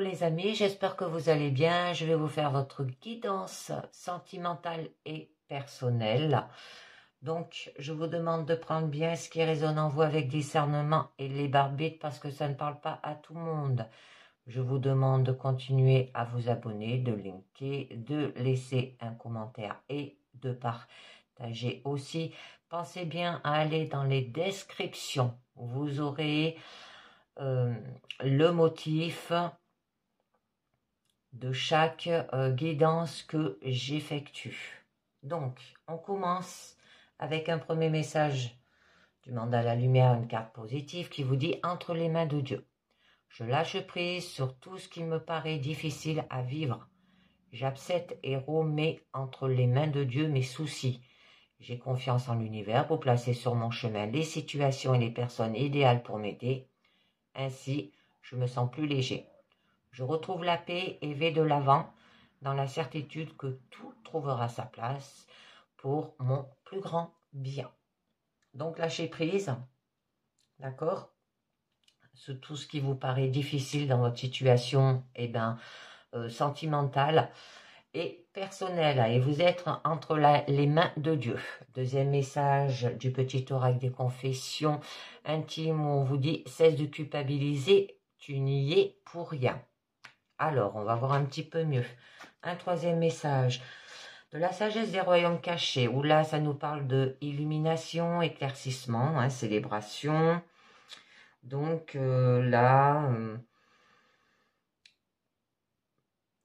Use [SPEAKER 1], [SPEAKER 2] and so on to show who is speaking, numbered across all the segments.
[SPEAKER 1] Hello les amis, j'espère que vous allez bien. Je vais vous faire votre guidance sentimentale et personnelle. Donc, je vous demande de prendre bien ce qui résonne en vous avec discernement et les barbitres parce que ça ne parle pas à tout le monde. Je vous demande de continuer à vous abonner, de linker, de laisser un commentaire et de partager aussi. Pensez bien à aller dans les descriptions. Vous aurez le motif de chaque guidance que j'effectue. Donc, on commence avec un premier message du mandala lumière, une carte positive qui vous dit « Entre les mains de Dieu, je lâche prise sur tout ce qui me paraît difficile à vivre. J'accepte et remets entre les mains de Dieu mes soucis. J'ai confiance en l'univers pour placer sur mon chemin les situations et les personnes idéales pour m'aider. Ainsi, je me sens plus léger. Je retrouve la paix et vais de l'avant dans la certitude que tout trouvera sa place pour mon plus grand bien. » Donc lâchez prise, d'accord, sur tout ce qui vous paraît difficile dans votre situation sentimentale et personnelle. Et vous êtes entre les mains de Dieu. Deuxième message du petit oracle des confessions intimes où on vous dit « Cesse de culpabiliser, tu n'y es pour rien ». Alors, on va voir un petit peu mieux. Un troisième message de la sagesse des royaumes cachés, où là, ça nous parle de illumination, éclaircissement, célébration. Donc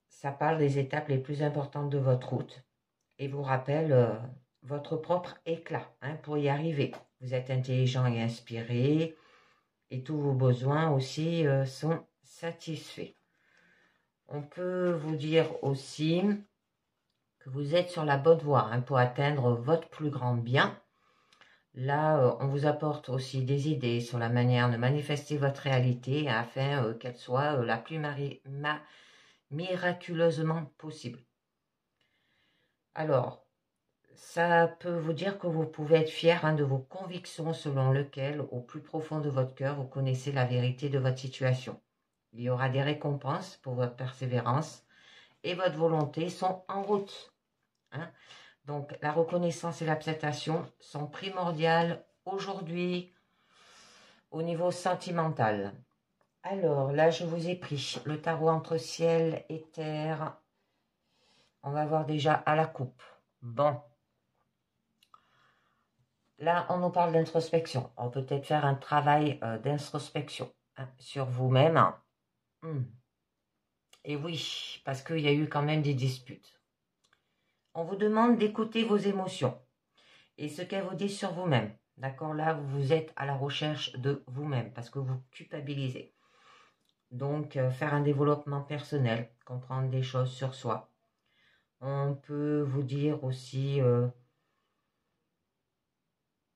[SPEAKER 1] ça parle des étapes les plus importantes de votre route et vous rappelle votre propre éclat pour y arriver. Vous êtes intelligent et inspiré et tous vos besoins aussi sont satisfaits. On peut vous dire aussi que vous êtes sur la bonne voie pour atteindre votre plus grand bien. Là, on vous apporte aussi des idées sur la manière de manifester votre réalité afin qu'elle soit la plus miraculeusement possible. Alors, ça peut vous dire que vous pouvez être fier de vos convictions selon lesquelles, au plus profond de votre cœur, vous connaissez la vérité de votre situation. Il y aura des récompenses pour votre persévérance et votre volonté sont en route. Donc, la reconnaissance et l'acceptation sont primordiales aujourd'hui au niveau sentimental. Alors, là, je vous ai pris le tarot entre ciel et terre. On va voir déjà à la coupe. Bon. Là, on nous parle d'introspection. On peut peut-être faire un travail d'introspection sur vous-même. Et oui, parce qu'il y a eu quand même des disputes. On vous demande d'écouter vos émotions et ce qu'elles vous disent sur vous-même. D'accord, là, vous êtes à la recherche de vous-même parce que vous culpabilisez. Donc, faire un développement personnel, comprendre des choses sur soi. On peut vous dire aussi de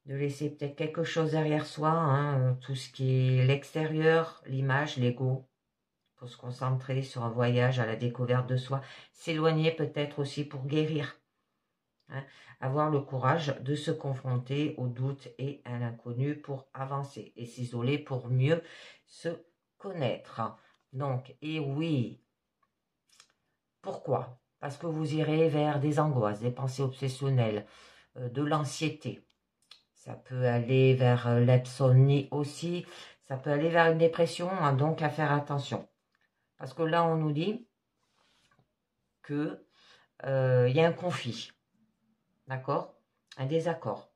[SPEAKER 1] laisser peut-être quelque chose derrière soi, tout ce qui est l'extérieur, l'image, l'ego, pour se concentrer sur un voyage à la découverte de soi. S'éloigner peut-être aussi pour guérir. Avoir le courage de se confronter aux doutes et à l'inconnu pour avancer et s'isoler pour mieux se connaître. Donc, et oui, pourquoi? Parce que vous irez vers des angoisses, des pensées obsessionnelles, de l'anxiété. Ça peut aller vers l'insomnie aussi, ça peut aller vers une dépression, donc à faire attention. Parce que là, on nous dit qu'il y a un conflit. D'accord? Un désaccord.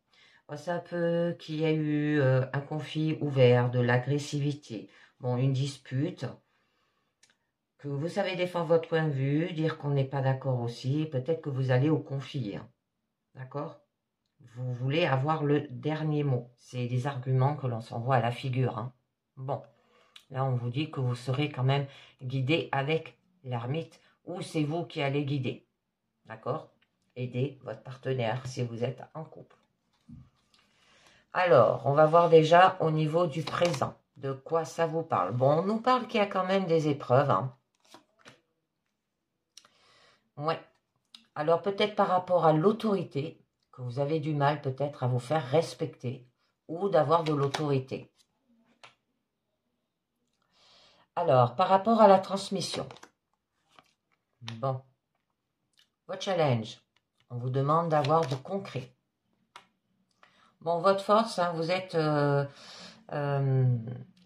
[SPEAKER 1] Ça peut qu'il y ait eu un conflit ouvert, de l'agressivité, une dispute, que vous savez défendre votre point de vue, dire qu'on n'est pas d'accord aussi, peut-être que vous allez au conflit. D'accord? Vous voulez avoir le dernier mot. C'est des arguments que l'on s'envoie à la figure. Bon, là on vous dit que vous serez quand même guidé avec l'ermite ou c'est vous qui allez guider. D'accord? Aider votre partenaire si vous êtes en couple. Alors, on va voir déjà au niveau du présent, de quoi ça vous parle. Bon, on nous parle qu'il y a quand même des épreuves. Ouais. Alors, peut-être par rapport à l'autorité, que vous avez du mal peut-être à vous faire respecter ou d'avoir de l'autorité. Alors, par rapport à la transmission. Bon. Votre challenge. On vous demande d'avoir du concret. Bon, votre force, hein, vous êtes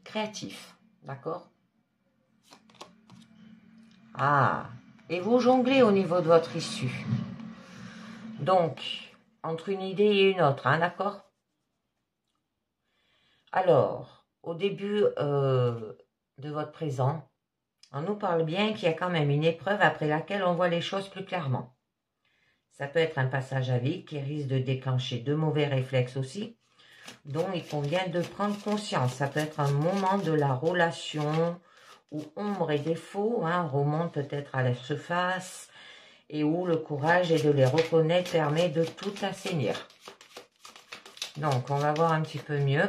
[SPEAKER 1] créatif. D'accord? Ah. Et vous jonglez au niveau de votre issue. Donc, entre une idée et une autre, hein, d'accord? Alors, au début de votre présent, on nous parle bien qu'il y a quand même une épreuve après laquelle on voit les choses plus clairement. Ça peut être un passage à vide qui risque de déclencher de mauvais réflexes aussi, dont il convient de prendre conscience. Ça peut être un moment de la relation où ombre et défauts remontent peut-être à la surface et où le courage et de les reconnaître permet de tout assainir. Donc, on va voir un petit peu mieux.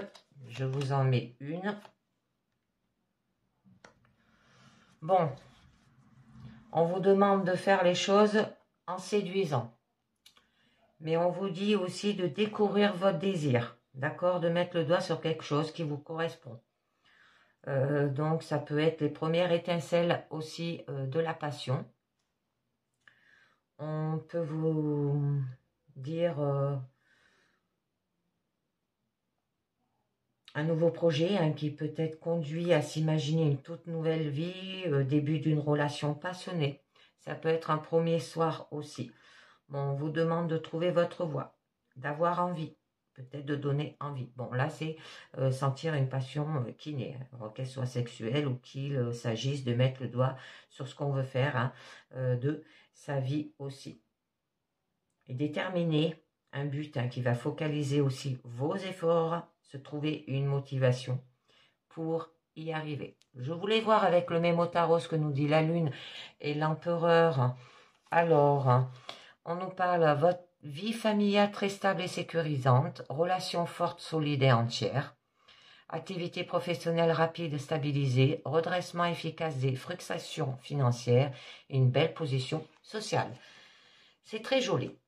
[SPEAKER 1] Je vous en mets une. Bon, on vous demande de faire les choses en séduisant. Mais on vous dit aussi de découvrir votre désir, d'accord? De mettre le doigt sur quelque chose qui vous correspond. Donc, ça peut être les premières étincelles aussi de la passion. On peut vous dire un nouveau projet qui peut être conduit à s'imaginer une toute nouvelle vie, début d'une relation passionnée. Ça peut être un premier soir aussi. Bon, on vous demande de trouver votre voie, d'avoir envie, peut-être de donner envie. Bon, là, c'est sentir une passion qui naît, qu'elle soit sexuelle ou qu'il s'agisse de mettre le doigt sur ce qu'on veut faire de sa vie aussi. Et déterminer un but qui va focaliser aussi vos efforts, se trouver une motivation pour y arriver. Je voulais voir avec le mémo tarot ce que nous dit la lune et l'empereur. Alors, on nous parle de votre vie familiale très stable et sécurisante, relation forte, solide et entière, activité professionnelle rapide et stabilisée, redressement efficace des frustrations financières et une belle position sociale. C'est très joli.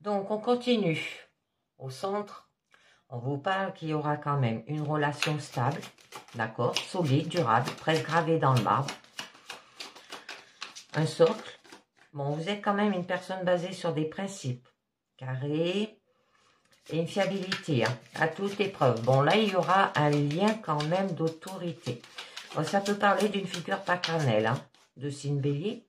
[SPEAKER 1] Donc, on continue. Au centre, on vous parle qu'il y aura quand même une relation stable, d'accord, solide, durable, presque gravée dans le marbre. Un socle. Bon, vous êtes quand même une personne basée sur des principes carrés et une fiabilité à toute épreuve. Bon, là, il y aura un lien quand même d'autorité. Bon, ça peut parler d'une figure paternelle, de signe bélier.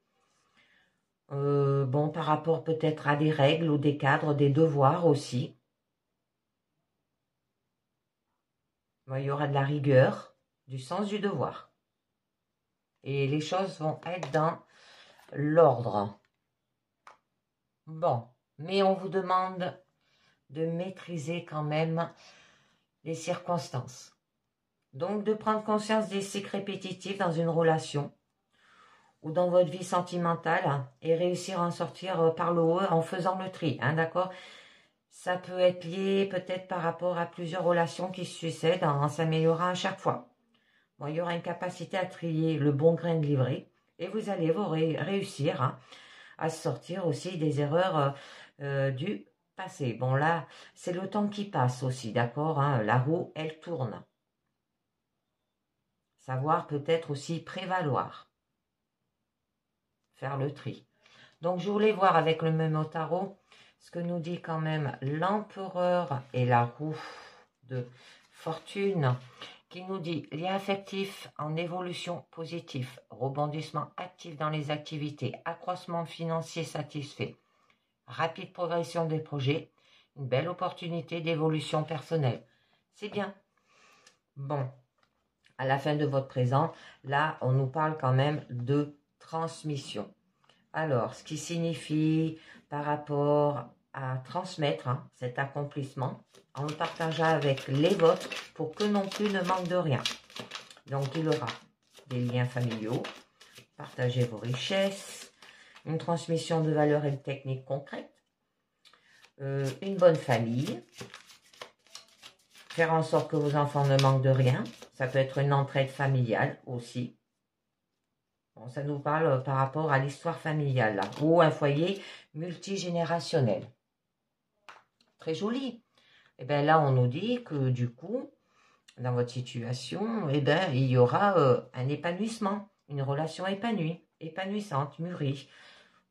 [SPEAKER 1] Bon, par rapport peut-être à des règles ou des cadres, des devoirs aussi. Bon, il y aura de la rigueur, du sens du devoir. Et les choses vont être dans l'ordre. Bon, mais on vous demande de maîtriser quand même les circonstances. Donc, de prendre conscience des cycles répétitifs dans une relation ou dans votre vie sentimentale et réussir à en sortir par le haut en faisant le tri, d'accord? Ça peut être lié peut-être par rapport à plusieurs relations qui se succèdent en s'améliorant à chaque fois. Bon, il y aura une capacité à trier le bon grain de livret et vous allez réussir à sortir aussi des erreurs du passé. Bon, là, c'est le temps qui passe aussi, d'accord? La roue, elle tourne. Savoir peut-être aussi prévaloir. Faire le tri. Donc, je voulais voir avec le même tarot ce que nous dit quand même l'empereur et la roue de fortune qui nous dit lien affectif en évolution positif, rebondissement actif dans les activités, accroissement financier satisfait, rapide progression des projets, une belle opportunité d'évolution personnelle. C'est bien. Bon, à la fin de votre présent, là, on nous parle quand même de transmission. Alors, ce qui signifie par rapport à transmettre cet accomplissement en le partageant avec les vôtres pour que non plus ne manque de rien. Donc, il y aura des liens familiaux, partager vos richesses, une transmission de valeurs et de techniques concrètes, une bonne famille, faire en sorte que vos enfants ne manquent de rien. Ça peut être une entraide familiale aussi. Bon, ça nous parle par rapport à l'histoire familiale, là, ou un foyer dans votre situation, eh ben, il y aura un épanouissement, une relation épanouie, épanouissante, mûrie,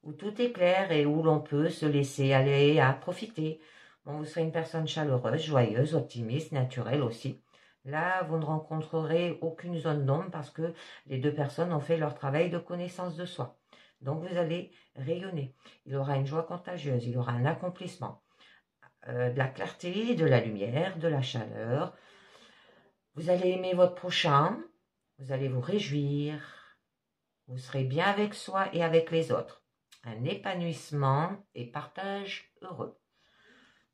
[SPEAKER 1] où tout est clair et où l'on peut se laisser aller à profiter. Bon, vous serez une personne chaleureuse, joyeuse, optimiste, naturelle aussi. Là, vous ne rencontrerez aucune zone d'ombre parce que les deux personnes ont fait leur travail de connaissance de soi. Donc, vous allez rayonner. Il y aura une joie contagieuse, il y aura un accomplissement, de la clarté, de la lumière, de la chaleur. Vous allez aimer votre prochain, vous allez vous réjouir, vous serez bien avec soi et avec les autres. Un épanouissement et partage heureux.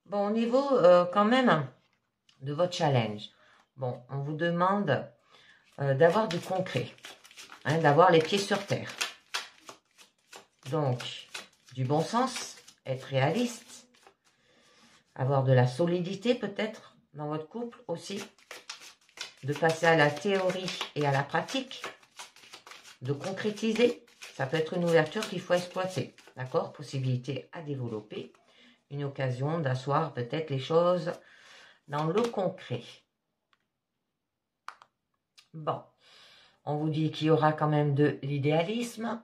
[SPEAKER 1] Bon, au niveau quand même de votre challenge, bon, on vous demande d'avoir du concret, hein, d'avoir les pieds sur terre. Donc, du bon sens, être réaliste, avoir de la solidité peut-être dans votre couple aussi, de passer à la théorie et à la pratique, de concrétiser. Ça peut être une ouverture qu'il faut exploiter, d'accord? Possibilité à développer, une occasion d'asseoir peut-être les choses dans le concret. Bon, on vous dit qu'il y aura quand même de l'idéalisme.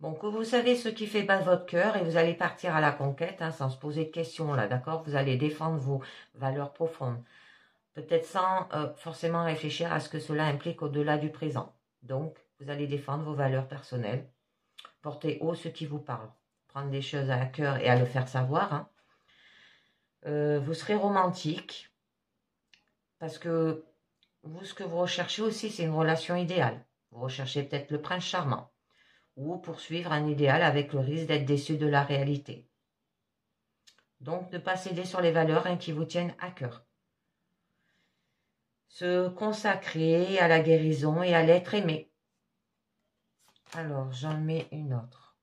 [SPEAKER 1] Bon, que vous savez ce qui fait battre votre cœur et vous allez partir à la conquête hein, sans se poser de questions, là, d'accord? Vous allez défendre vos valeurs profondes. Peut-être sans forcément réfléchir à ce que cela implique au-delà du présent. Donc, vous allez défendre vos valeurs personnelles. Porter haut ce qui vous parle. Prendre des choses à cœur et à le faire savoir. Hein. Vous serez romantique. Parce que vous, ce que vous recherchez aussi, c'est une relation idéale. Vous recherchez peut-être le prince charmant. Ou poursuivre un idéal avec le risque d'être déçu de la réalité. Donc, ne pas céder sur les valeurs hein, qui vous tiennent à cœur. Se consacrer à la guérison et à l'être aimé. Alors, j'en mets une autre.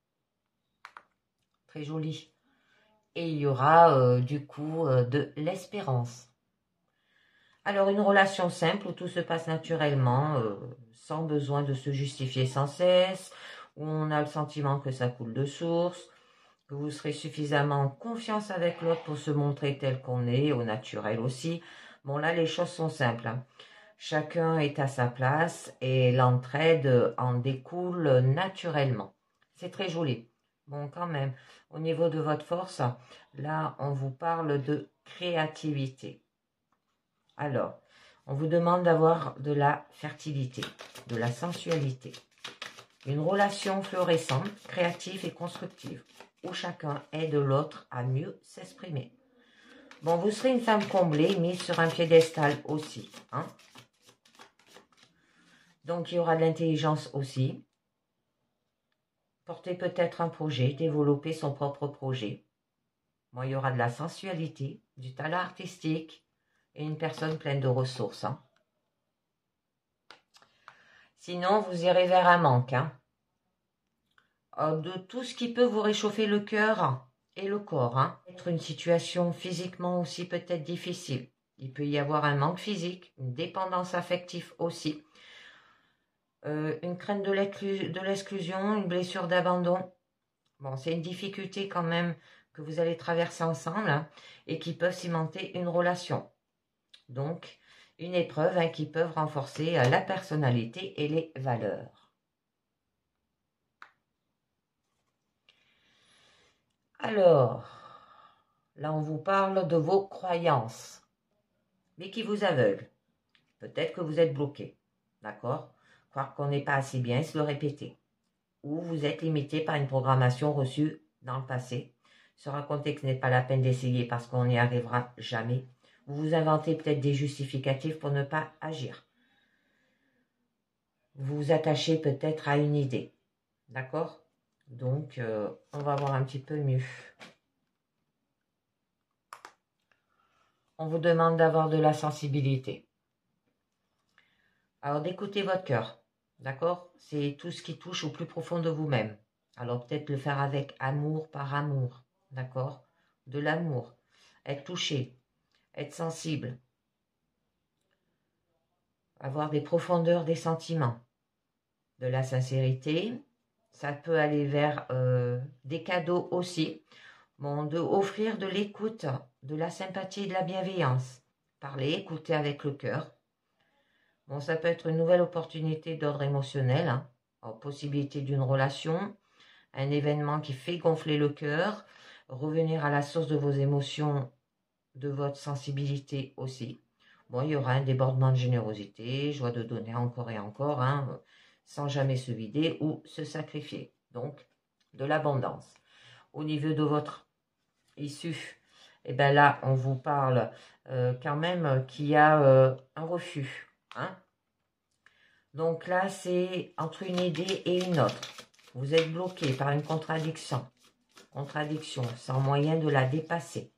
[SPEAKER 1] Très jolie. Et il y aura du coup de l'espérance. Alors, une relation simple où tout se passe naturellement, sans besoin de se justifier sans cesse, où on a le sentiment que ça coule de source, que vous serez suffisamment en confiance avec l'autre pour se montrer tel qu'on est, au naturel aussi. Bon, là, les choses sont simples. Hein. Chacun est à sa place et l'entraide en découle naturellement. C'est très joli. Bon, quand même, au niveau de votre force, là, on vous parle de créativité. Alors, on vous demande d'avoir de la fertilité, de la sensualité, une relation florissante, créative et constructive, où chacun aide l'autre à mieux s'exprimer. Bon, vous serez une femme comblée, mise sur un piédestal aussi, hein. Donc, il y aura de l'intelligence aussi. Porter peut-être un projet, développer son propre projet. Bon, il y aura de la sensualité, du talent artistique et une personne pleine de ressources. Hein. Sinon, vous irez vers un manque. Hein. De tout ce qui peut vous réchauffer le cœur et le corps. Hein. Être une situation physiquement aussi peut-être difficile. Il peut y avoir un manque physique, une dépendance affective aussi. Une crainte de l'exclusion, une blessure d'abandon. Bon, c'est une difficulté quand même que vous allez traverser ensemble hein, et qui peuvent cimenter une relation. Donc, une épreuve hein, qui peuvent renforcer la personnalité et les valeurs. Alors, là on vous parle de vos croyances, mais qui vous aveuglent. Peut-être que vous êtes bloqué, d'accord? Croire qu'on n'est pas assez bien et se le répéter. Ou vous êtes limité par une programmation reçue dans le passé. Se raconter que ce n'est pas la peine d'essayer parce qu'on n'y arrivera jamais. Vous vous inventez peut-être des justificatifs pour ne pas agir. Vous vous attachez peut-être à une idée. D'accord? Donc, on va voir un petit peu mieux. On vous demande d'avoir de la sensibilité. Alors, d'écouter votre cœur. D'accord? C'est tout ce qui touche au plus profond de vous-même. Alors, peut-être le faire avec amour par amour. D'accord? De l'amour. Être touché. Être sensible. Avoir des profondeurs des sentiments. De la sincérité. Ça peut aller vers des cadeaux aussi. Bon, de offrir de l'écoute, de la sympathie et de la bienveillance. Parler, écouter avec le cœur. Bon, ça peut être une nouvelle opportunité d'ordre émotionnel, hein, possibilité d'une relation, un événement qui fait gonfler le cœur, revenir à la source de vos émotions, de votre sensibilité aussi. Bon, il y aura un débordement de générosité, joie de donner encore et encore, hein, sans jamais se vider ou se sacrifier. Donc, de l'abondance. Au niveau de votre issue, et bien là, on vous parle quand même qu'il y a un refus. Hein. Donc là, c'est entre une idée et une autre. Vous êtes bloqué par une contradiction, sans moyen de la dépasser.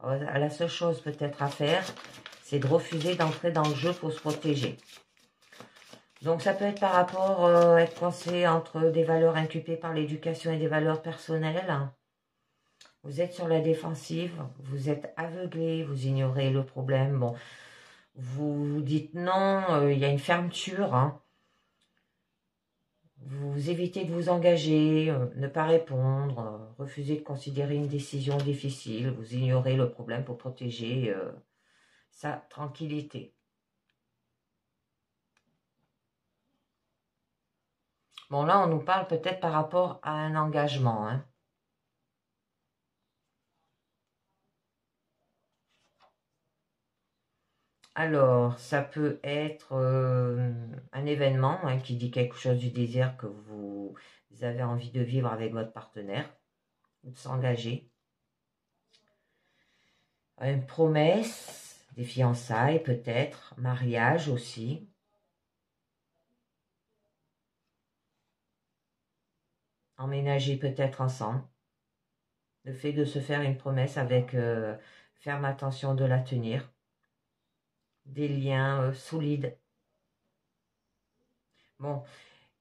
[SPEAKER 1] Alors, la seule chose peut-être à faire, c'est de refuser d'entrer dans le jeu pour se protéger. Donc ça peut être par rapport à être coincé entre des valeurs inculpées par l'éducation et des valeurs personnelles. Vous êtes sur la défensive, vous êtes aveuglé, vous ignorez le problème. Bon, vous dites non, il y a une fermeture. Hein. Vous évitez de vous engager, ne pas répondre, refuser de considérer une décision difficile. Vous ignorez le problème pour protéger sa tranquillité. Bon, là, on nous parle peut-être par rapport à un engagement. Hein. Alors, ça peut être un événement hein, qui dit quelque chose du désir que vous avez envie de vivre avec votre partenaire, ou de s'engager. Une promesse, des fiançailles peut-être, mariage aussi. Emménager peut-être ensemble. Le fait de se faire une promesse avec ferme attention de la tenir. Des liens solides. Bon,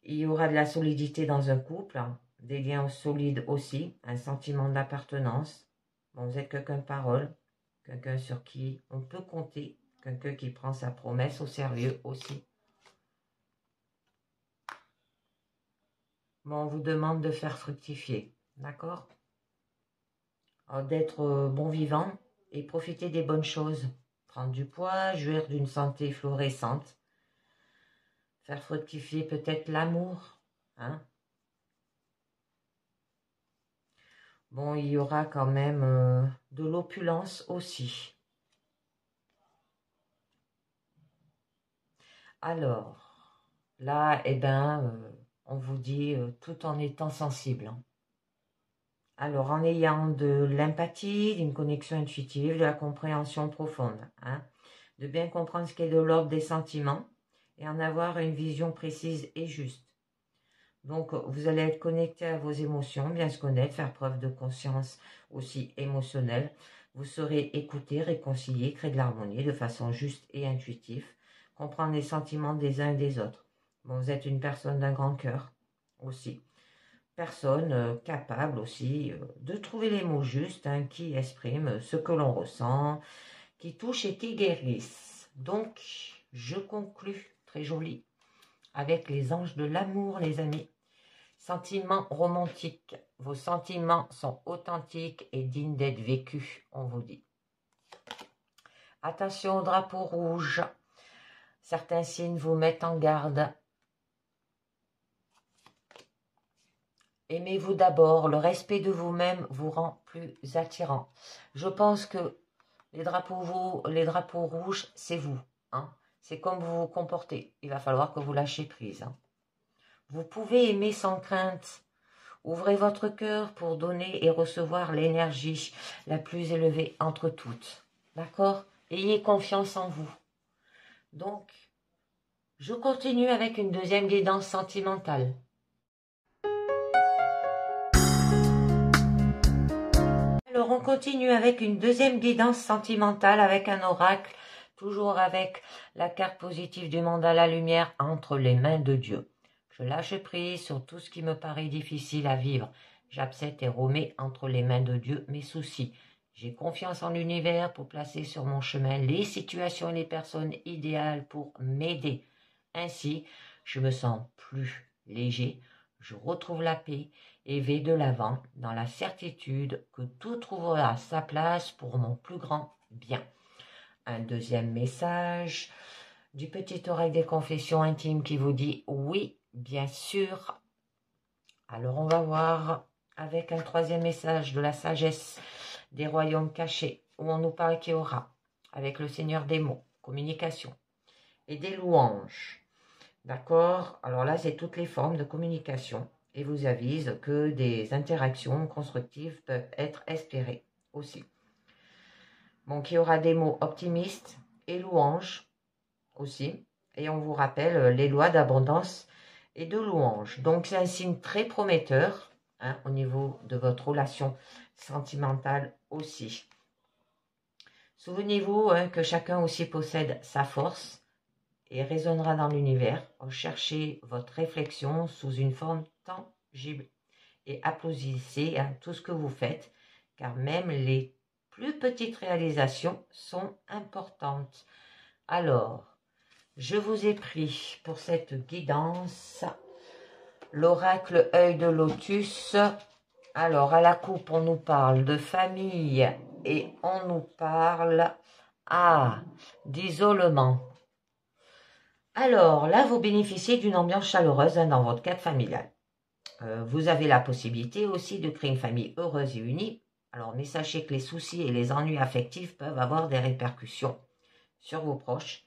[SPEAKER 1] il y aura de la solidité dans un couple, hein, des liens solides aussi, un sentiment d'appartenance. Bon, vous êtes quelqu'un de parole, quelqu'un sur qui on peut compter, quelqu'un qui prend sa promesse au sérieux aussi. Bon, on vous demande de faire fructifier, d'accord? D'être bon vivant et profiter des bonnes choses. Prendre du poids, jouir d'une santé florissante. Faire fructifier peut-être l'amour, hein? Bon, il y aura quand même de l'opulence aussi. Alors, là, eh ben, on vous dit tout en étant sensible. Hein. Alors, en ayant de l'empathie, d'une connexion intuitive, de la compréhension profonde. Hein, de bien comprendre ce qui est de l'ordre des sentiments et en avoir une vision précise et juste. Donc, vous allez être connecté à vos émotions, bien se connaître, faire preuve de conscience aussi émotionnelle. Vous saurez écouter, réconcilier, créer de l'harmonie de façon juste et intuitive, comprendre les sentiments des uns et des autres. Bon, vous êtes une personne d'un grand cœur aussi. Personne capable aussi de trouver les mots justes hein, qui expriment ce que l'on ressent, qui touchent et qui guérissent. Donc, je conclus, très joli, avec les anges de l'amour, les amis. Sentiments romantiques. Vos sentiments sont authentiques et dignes d'être vécus, on vous dit. Attention au drapeau rouge. Certains signes vous mettent en garde. Aimez-vous d'abord. Le respect de vous-même vous rend plus attirant. Je pense que les drapeaux rouges, c'est vous. Hein. C'est comme vous vous comportez. Il va falloir que vous lâchiez prise. Hein. Vous pouvez aimer sans crainte. Ouvrez votre cœur pour donner et recevoir l'énergie la plus élevée entre toutes. D'accord? Ayez confiance en vous. Donc, je continue avec une deuxième guidance sentimentale. Alors, on continue avec une deuxième guidance sentimentale avec un oracle, toujours avec la carte positive du monde à la lumière entre les mains de Dieu. Je lâche prise sur tout ce qui me paraît difficile à vivre. J'accepte et remets entre les mains de Dieu mes soucis. J'ai confiance en l'univers pour placer sur mon chemin les situations et les personnes idéales pour m'aider. Ainsi, je me sens plus léger, je retrouve la paix et vais de l'avant dans la certitude que tout trouvera sa place pour mon plus grand bien. Un deuxième message. Du petit oreille des confessions intimes qui vous dit oui, bien sûr. Alors on va voir avec un troisième message de la sagesse des royaumes cachés, où on nous parle qu'il y aura, avec le Seigneur des mots, communication, et des louanges. D'accord? Alors là, c'est toutes les formes de communication, et vous avise que des interactions constructives peuvent être espérées aussi. Donc il y aura des mots optimistes et louanges aussi, et on vous rappelle les lois d'abondance et de louange. Donc c'est un signe très prometteur au niveau de votre relation sentimentale aussi. Souvenez-vous que chacun aussi possède sa force et résonnera dans l'univers. Cherchez votre réflexion sous une forme tangible et applaudissez tout ce que vous faites, car même les plus petites réalisations sont importantes. Alors, je vous ai pris pour cette guidance l'oracle œil de lotus. Alors, à la coupe, on nous parle de famille et on nous parle d'isolement. Alors, là, vous bénéficiez d'une ambiance chaleureuse dans votre cadre familial. Vous avez la possibilité aussi de créer une famille heureuse et unie. Alors, mais sachez que les soucis et les ennuis affectifs peuvent avoir des répercussions sur vos proches.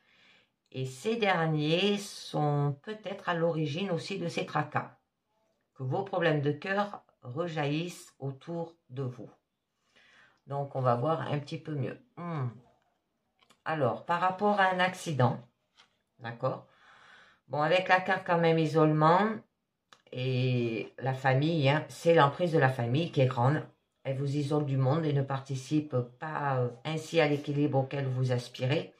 [SPEAKER 1] Et ces derniers sont peut-être à l'origine aussi de ces tracas. Que vos problèmes de cœur rejaillissent autour de vous. Donc, on va voir un petit peu mieux. Alors, par rapport à un accident, d'accord? Bon, avec la carte quand même isolement et la famille, c'est l'emprise de la famille qui est grande. Elle vous isole du monde et ne participe pas ainsi à l'équilibre auquel vous aspirez.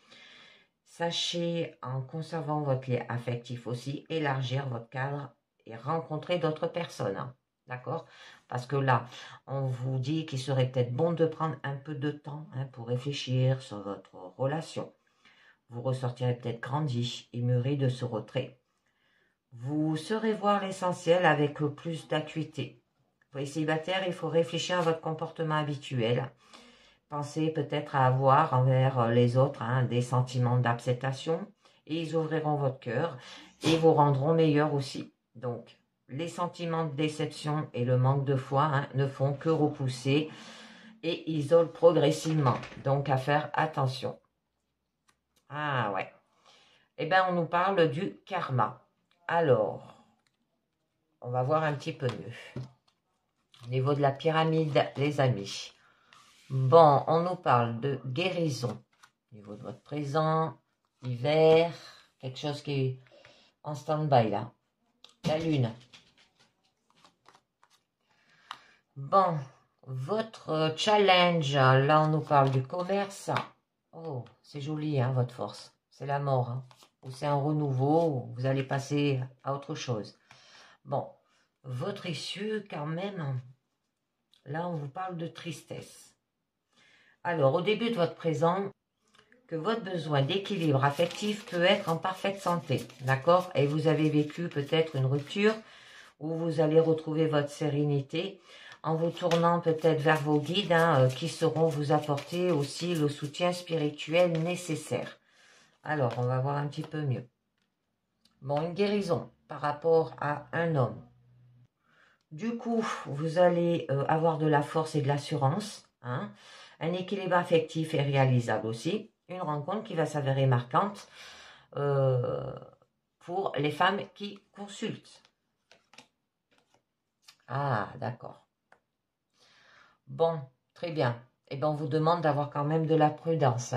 [SPEAKER 1] Sachez, en conservant votre lien affectif aussi, élargir votre cadre et rencontrer d'autres personnes. D'accord? Parce que là, on vous dit qu'il serait peut-être bon de prendre un peu de temps pour réfléchir sur votre relation. Vous ressortirez peut-être grandi et mûri de ce retrait. Vous saurez voir l'essentiel avec plus d'acuité. Pour les célibataires, il faut réfléchir à votre comportement habituel. Pensez peut-être à avoir envers les autres des sentiments d'acceptation et ils ouvriront votre cœur et vous rendront meilleur aussi. Donc, les sentiments de déception et le manque de foi ne font que repousser et isolent progressivement. Donc, à faire attention. Ah ouais. Eh bien, on nous parle du karma. Alors, on va voir un petit peu mieux. Au niveau de la pyramide, les amis. Bon, on nous parle de guérison. Au niveau de votre présent, hiver, quelque chose qui est en stand-by là. La lune. Bon, votre challenge, là on nous parle du commerce. Oh, c'est joli, votre force. C'est la mort, ou c'est un renouveau, ou vous allez passer à autre chose. Bon, votre issue, quand même, là on vous parle de tristesse. Alors, au début de votre présent, que votre besoin d'équilibre affectif peut être en parfaite santé, d'accord? Et vous avez vécu peut-être une rupture où vous allez retrouver votre sérénité en vous tournant peut-être vers vos guides qui sauront vous apporter aussi le soutien spirituel nécessaire. Alors, on va voir un petit peu mieux. Bon, une guérison par rapport à un homme. Du coup, vous allez avoir de la force et de l'assurance. Un équilibre affectif est réalisable aussi. Une rencontre qui va s'avérer marquante pour les femmes qui consultent. Ah, d'accord. Bon, très bien. Eh bien, on vous demande d'avoir quand même de la prudence.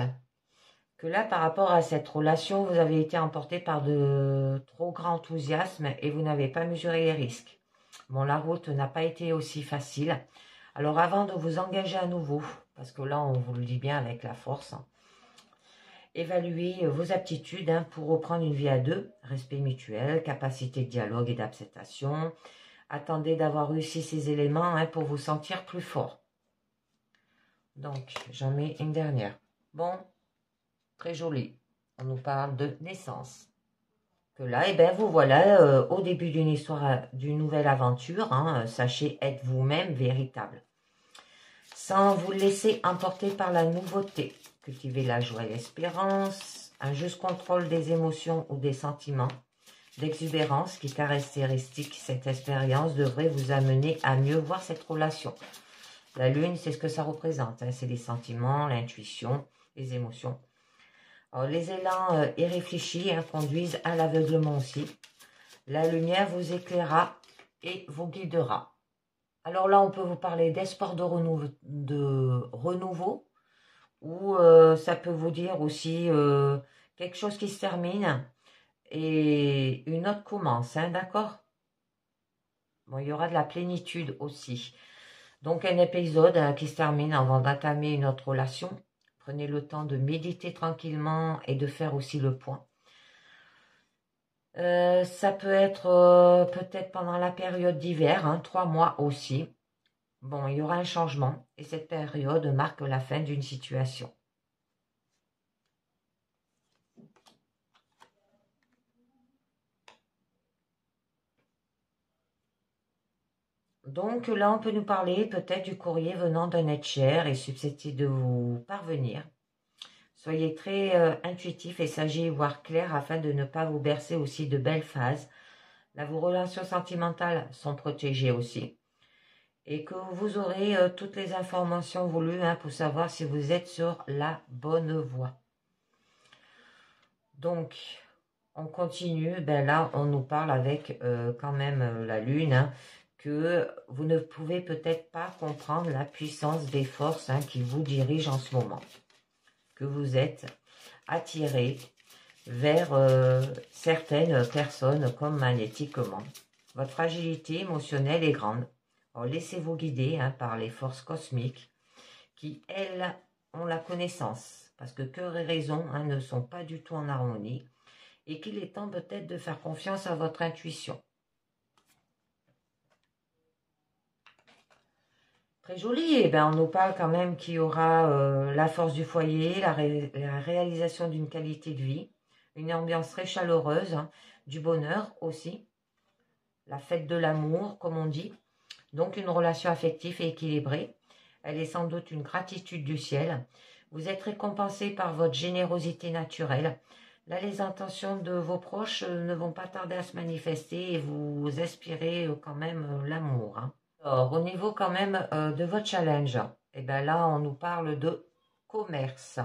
[SPEAKER 1] Que là, par rapport à cette relation, vous avez été emporté par de trop grand enthousiasme et vous n'avez pas mesuré les risques. Bon, la route n'a pas été aussi facile. Alors, avant de vous engager à nouveau, parce que là, on vous le dit bien avec la force, évaluez vos aptitudes pour reprendre une vie à deux, respect mutuel, capacité de dialogue et d'acceptation. Attendez d'avoir réussi ces éléments pour vous sentir plus fort. Donc, j'en mets une dernière. Bon, très joli. On nous parle de naissance. Que là, eh bien, vous voilà au début d'une histoire, d'une nouvelle aventure. Sachez être vous-même véritable. Sans vous laisser emporter par la nouveauté. Cultivez la joie et l'espérance. un juste contrôle des émotions ou des sentiments, d'exubérance qui caractéristique cette expérience devrait vous amener à mieux voir cette relation. La lune, c'est ce que ça représente, hein, c'est les sentiments, l'intuition, les émotions. Alors, les élans irréfléchis conduisent à l'aveuglement aussi. La lumière vous éclairera et vous guidera. Alors là, on peut vous parler d'espoir de renouveau ou ça peut vous dire aussi quelque chose qui se termine et une autre commence, hein, d'accord? Bon, il y aura de la plénitude aussi. Donc, un épisode qui se termine avant d'entamer une autre relation. Prenez le temps de méditer tranquillement et de faire aussi le point. Ça peut être peut-être pendant la période d'hiver, hein, 3 mois aussi. Bon, il y aura un changement et cette période marque la fin d'une situation. Donc là, on peut nous parler peut-être du courrier venant d'un être cher et susceptible de vous parvenir. Soyez très intuitif et sage, voire clair, afin de ne pas vous bercer aussi de belles phases. Là, vos relations sentimentales sont protégées aussi. Et que vous aurez toutes les informations voulues pour savoir si vous êtes sur la bonne voie. Donc, on continue. Ben là, on nous parle avec quand même la lune, que vous ne pouvez peut-être pas comprendre la puissance des forces qui vous dirigent en ce moment. Que vous êtes attiré vers certaines personnes comme magnétiquement. Votre fragilité émotionnelle est grande. Alors, laissez-vous guider par les forces cosmiques qui, elles, ont la connaissance. Parce que cœur et raison ne sont pas du tout en harmonie. Et qu'il est temps peut-être de faire confiance à votre intuition. Très joli. Eh bien, on nous parle quand même qu'il y aura la force du foyer, la réalisation d'une qualité de vie, une ambiance très chaleureuse, du bonheur aussi, la fête de l'amour, comme on dit. Donc, une relation affective et équilibrée. Elle est sans doute une gratitude du ciel. Vous êtes récompensé par votre générosité naturelle. Là, les intentions de vos proches ne vont pas tarder à se manifester et vous aspirez quand même l'amour. Alors, au niveau quand même de votre challenge, et bien là, on nous parle de commerce.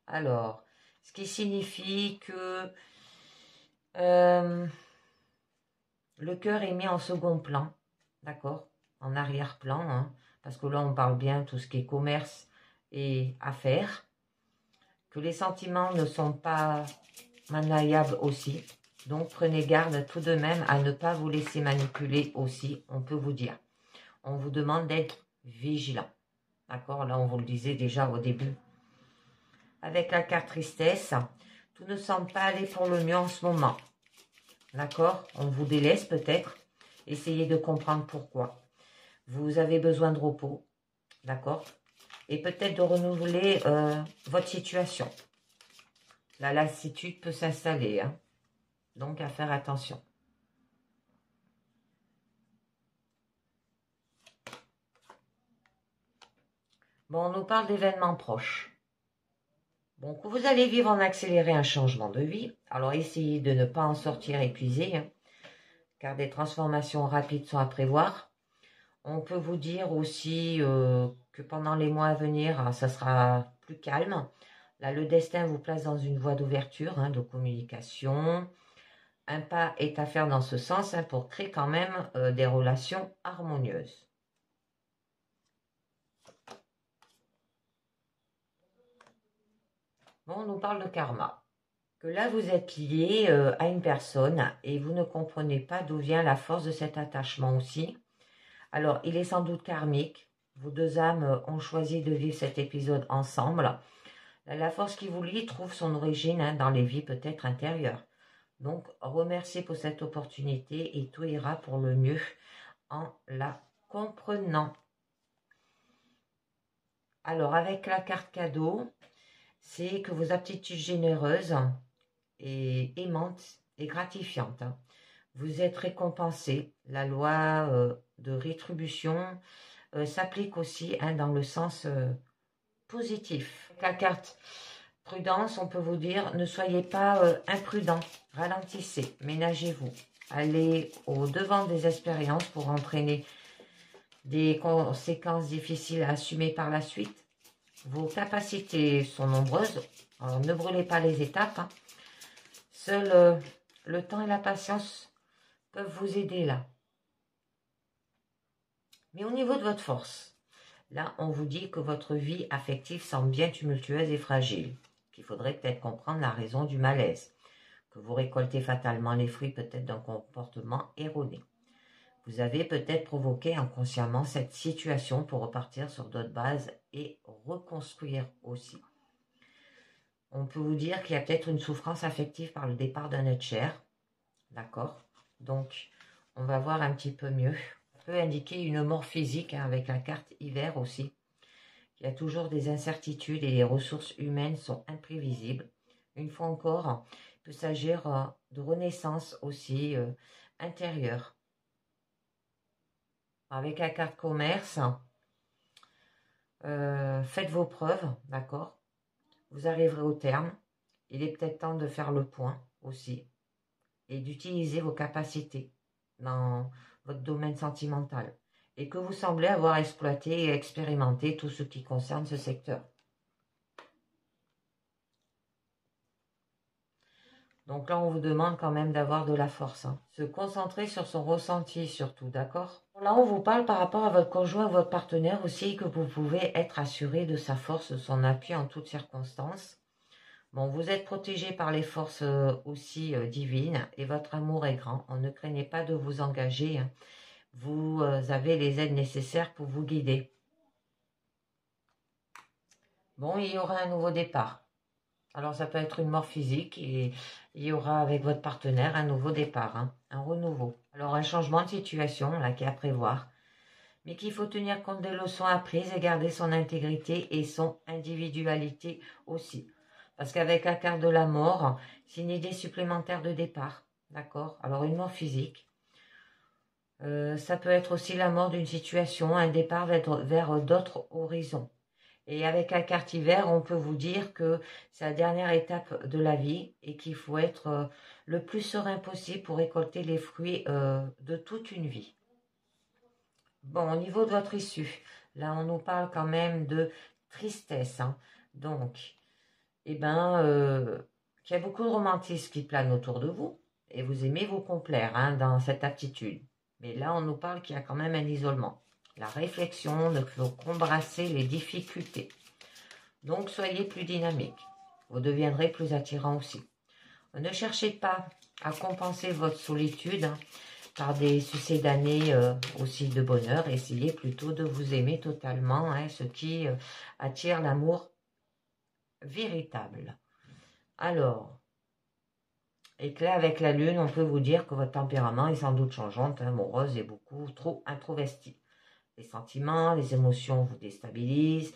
[SPEAKER 1] Alors, ce qui signifie que le cœur est mis en second plan, d'accord, en arrière-plan, parce que là, on parle bien de tout ce qui est commerce et affaires, que les sentiments ne sont pas maniables aussi. Donc, prenez garde tout de même à ne pas vous laisser manipuler aussi, on peut vous dire. On vous demande d'être vigilant. D'accord? Là, on vous le disait déjà au début. Avec la carte tristesse, tout ne semble pas aller pour le mieux en ce moment. D'accord? On vous délaisse peut-être. Essayez de comprendre pourquoi. Vous avez besoin de repos. D'accord? Et peut-être de renouveler votre situation. La lassitude peut s'installer. Donc, à faire attention. Bon, on nous parle d'événements proches. Donc, vous allez vivre en accéléré un changement de vie. Alors, essayez de ne pas en sortir épuisé, car des transformations rapides sont à prévoir. On peut vous dire aussi que pendant les mois à venir, ça sera plus calme. Là, le destin vous place dans une voie d'ouverture, de communication. Un pas est à faire dans ce sens pour créer quand même des relations harmonieuses. Bon, on nous parle de karma. Que là, vous êtes lié à une personne et vous ne comprenez pas d'où vient la force de cet attachement aussi. Alors, il est sans doute karmique. Vos deux âmes ont choisi de vivre cet épisode ensemble. La force qui vous lie trouve son origine dans les vies peut-être intérieures. Donc, remerciez pour cette opportunité et tout ira pour le mieux en la comprenant. Alors, avec la carte cadeau, c'est que vos aptitudes généreuses et aimantes et gratifiantes. Vous êtes récompensé. La loi de rétribution s'applique aussi dans le sens positif. La carte Prudence, on peut vous dire, ne soyez pas imprudent. Ralentissez, ménagez-vous. Allez au-devant des expériences pour entraîner des conséquences difficiles à assumer par la suite. Vos capacités sont nombreuses. Alors, ne brûlez pas les étapes. Hein. Seul le temps et la patience peuvent vous aider là. Mais au niveau de votre force, là, on vous dit que votre vie affective semble bien tumultueuse et fragile, qu'il faudrait peut-être comprendre la raison du malaise, que vous récoltez fatalement les fruits peut-être d'un comportement erroné. Vous avez peut-être provoqué inconsciemment cette situation pour repartir sur d'autres bases et reconstruire aussi. On peut vous dire qu'il y a peut-être une souffrance affective par le départ d'un être cher. D'accord? Donc, on va voir un petit peu mieux. Ça peut indiquer une mort physique hein, avec la carte hiver aussi. Il y a toujours des incertitudes et les ressources humaines sont imprévisibles. Une fois encore, il peut s'agir de renaissance aussi intérieure. Avec la carte commerce, faites vos preuves, d'accord? Vous arriverez au terme. Il est peut-être temps de faire le point aussi et d'utiliser vos capacités dans votre domaine sentimental et que vous semblez avoir exploité et expérimenté tout ce qui concerne ce secteur. Donc là, on vous demande quand même d'avoir de la force. Hein. Se concentrer sur son ressenti surtout, d'accord? Là, on vous parle par rapport à votre conjoint, votre partenaire aussi, que vous pouvez être assuré de sa force, de son appui en toutes circonstances. Bon, vous êtes protégé par les forces aussi divines et votre amour est grand. On ne craignez pas de vous engager. Hein. Vous avez les aides nécessaires pour vous guider. Bon, il y aura un nouveau départ. Alors, ça peut être une mort physique et il y aura avec votre partenaire un nouveau départ, hein, un renouveau. Alors, un changement de situation, là, qui est à prévoir, mais qu'il faut tenir compte des leçons apprises et garder son intégrité et son individualité aussi. Parce qu'avec la carte de la mort, c'est une idée supplémentaire de départ, d'accord? Alors, une mort physique. Ça peut être aussi la mort d'une situation, un départ vers d'autres horizons. Et avec la carte hiver, on peut vous dire que c'est la dernière étape de la vie et qu'il faut être le plus serein possible pour récolter les fruits de toute une vie. Bon, au niveau de votre issue, là, on nous parle quand même de tristesse. Hein. Donc, eh ben, qu'il y a beaucoup de romantisme qui plane autour de vous et vous aimez vous complaire hein, dans cette aptitude. Mais là, on nous parle qu'il y a quand même un isolement. La réflexion ne peut qu'embrasser les difficultés. Donc, soyez plus dynamique. Vous deviendrez plus attirant aussi. Ne cherchez pas à compenser votre solitude hein, par des succédanées aussi de bonheur. Essayez plutôt de vous aimer totalement, hein, ce qui attire l'amour véritable. Alors, et que là, avec la lune, on peut vous dire que votre tempérament est sans doute changeante, hein, amoureuse et beaucoup trop introvesti. Les sentiments, les émotions vous déstabilisent.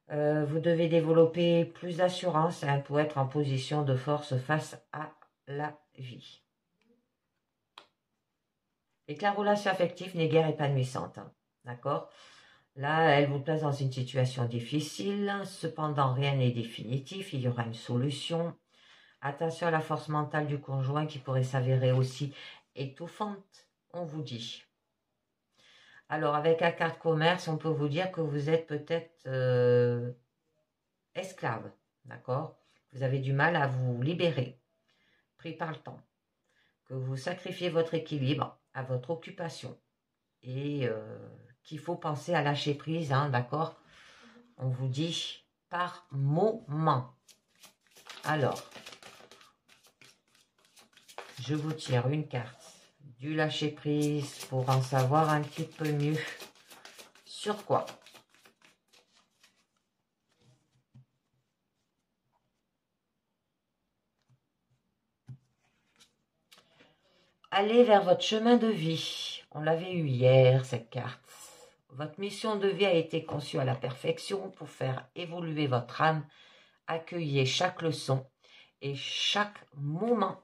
[SPEAKER 1] Vous devez développer plus d'assurance hein, pour être en position de force face à la vie. Et que la relation affective n'est guère épanouissante. Hein, d'accord? Là, elle vous place dans une situation difficile. Cependant, rien n'est définitif. Il y aura une solution. Attention à la force mentale du conjoint qui pourrait s'avérer aussi étouffante, on vous dit. Alors, avec la carte commerce, on peut vous dire que vous êtes peut-être esclave, d'accord? Vous avez du mal à vous libérer, pris par le temps. Que vous sacrifiez votre équilibre à votre occupation et qu'il faut penser à lâcher prise, hein, d'accord? On vous dit par moment. Alors, je vous tire une carte du lâcher prise pour en savoir un petit peu mieux sur quoi. Allez vers votre chemin de vie. On l'avait eu hier, cette carte. Votre mission de vie a été conçue à la perfection pour faire évoluer votre âme. Accueillez chaque leçon et chaque moment.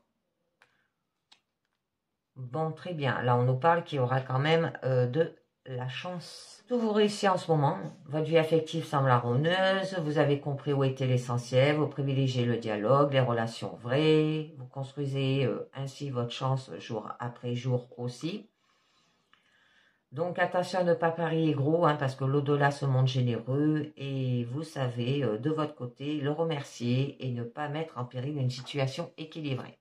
[SPEAKER 1] Bon, très bien. Là, on nous parle qu'il y aura quand même de la chance. Tout vous réussit en ce moment. Votre vie affective semble harmonieuse. Vous avez compris où était l'essentiel. Vous privilégiez le dialogue, les relations vraies. Vous construisez ainsi votre chance jour après jour aussi. Donc attention à ne pas parier gros, hein, parce que l'au-delà se montre généreux et vous savez de votre côté le remercier et ne pas mettre en péril une situation équilibrée.